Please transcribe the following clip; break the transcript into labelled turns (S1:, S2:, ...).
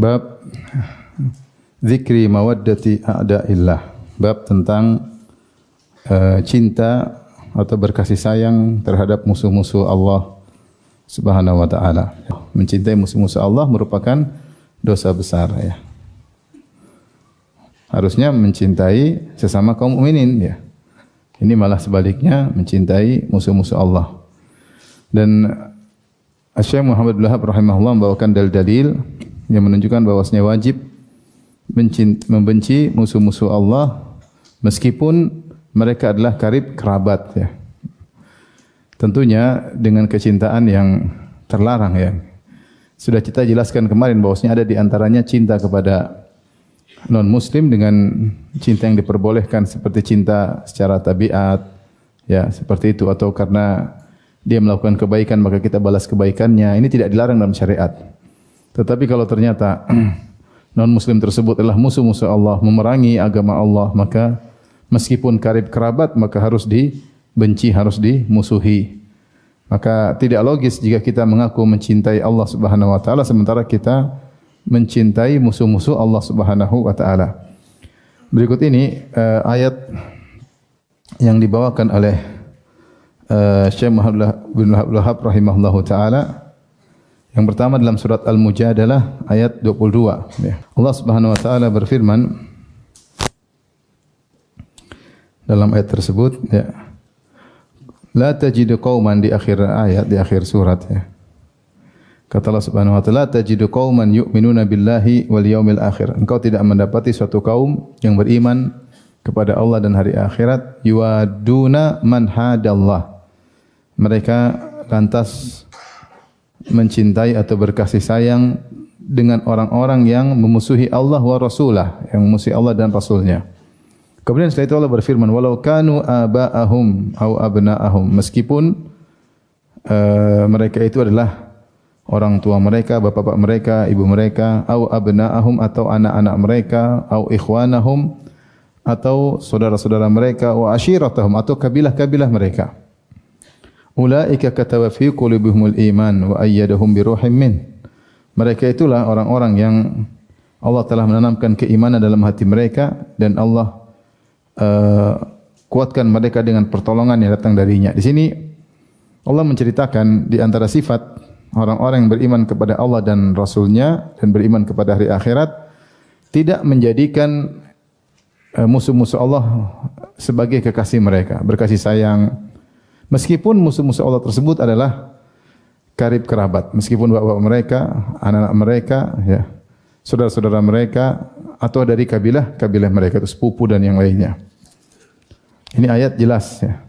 S1: Bab zikri mawaddati a'da'illah. Bab tentang cinta atau berkasih sayang terhadap musuh-musuh Allah Subhanahu wa taala. Mencintai musuh-musuh Allah merupakan dosa besar ya. Harusnya mencintai sesama kaum mukminin ya. Ini malah sebaliknya mencintai musuh-musuh Allah. Dan Syekh Muhammad bin Wahab rahimahullah membawakan dalil-dalil yang menunjukkan bahwasanya wajib membenci musuh-musuh Allah meskipun mereka adalah karib kerabat ya. Tentunya dengan kecintaan yang terlarang ya. Sudah kita jelaskan kemarin bahwasanya ada di antaranya cinta kepada non-muslim dengan cinta yang diperbolehkan seperti cinta secara tabiat ya, seperti itu, atau karena dia melakukan kebaikan maka kita balas kebaikannya. Ini tidak dilarang dalam syariat. Tetapi kalau ternyata non-muslim tersebut adalah musuh-musuh Allah, memerangi agama Allah, maka meskipun karib kerabat maka harus dibenci, harus dimusuhi. Maka tidak logis jika kita mengaku mencintai Allah Subhanahu wa taala sementara kita mencintai musuh-musuh Allah Subhanahu wa taala. Berikut ini ayat yang dibawakan oleh Syekh Muhammad bin Wahab rahimahullahu taala. Yang pertama dalam surat Al-Mujadalah ayat 22 ya. Allah Subhanahu wa taala berfirman dalam ayat tersebut ya. La tajidu qauman di akhir ayat, di akhir surat ya. Kata Allah Subhanahu wa taala, tajidu qauman yu'minuna billahi wal yaumil akhir. Engkau tidak mendapati suatu kaum yang beriman kepada Allah dan hari akhirat, yuwaduna man hadallah. Mereka lantas mencintai atau berkasih sayang dengan orang-orang yang memusuhi Allah wa rasulah, yang memusuhi Allah dan rasulnya. Kemudian setelah itu Allah berfirman, walau kanu aba'ahum au abna'ahum, meskipun mereka itu adalah orang tua mereka, bapak-bapak mereka, ibu mereka, au abna'ahum atau anak-anak mereka, au ikhwanahum atau saudara-saudara mereka, wa ashiratahum atau kabilah-kabilah mereka. Ulaika kataba fi qulubihimul iman wa ayyadahum bi ruhim min. Mereka itulah orang-orang yang Allah telah menanamkan keimanan dalam hati mereka dan Allah kuatkan mereka dengan pertolongan yang datang darinya. Di sini Allah menceritakan di antara sifat orang-orang yang beriman kepada Allah dan Rasulnya dan beriman kepada hari akhirat, tidak menjadikan musuh-musuh Allah sebagai kekasih mereka, berkasih sayang. Meskipun musuh-musuh Allah tersebut adalah karib kerabat, meskipun bapak mereka, anak-anak mereka, ya, saudara-saudara mereka, atau dari kabilah mereka, itu sepupu dan yang lainnya. Ini ayat jelas ya.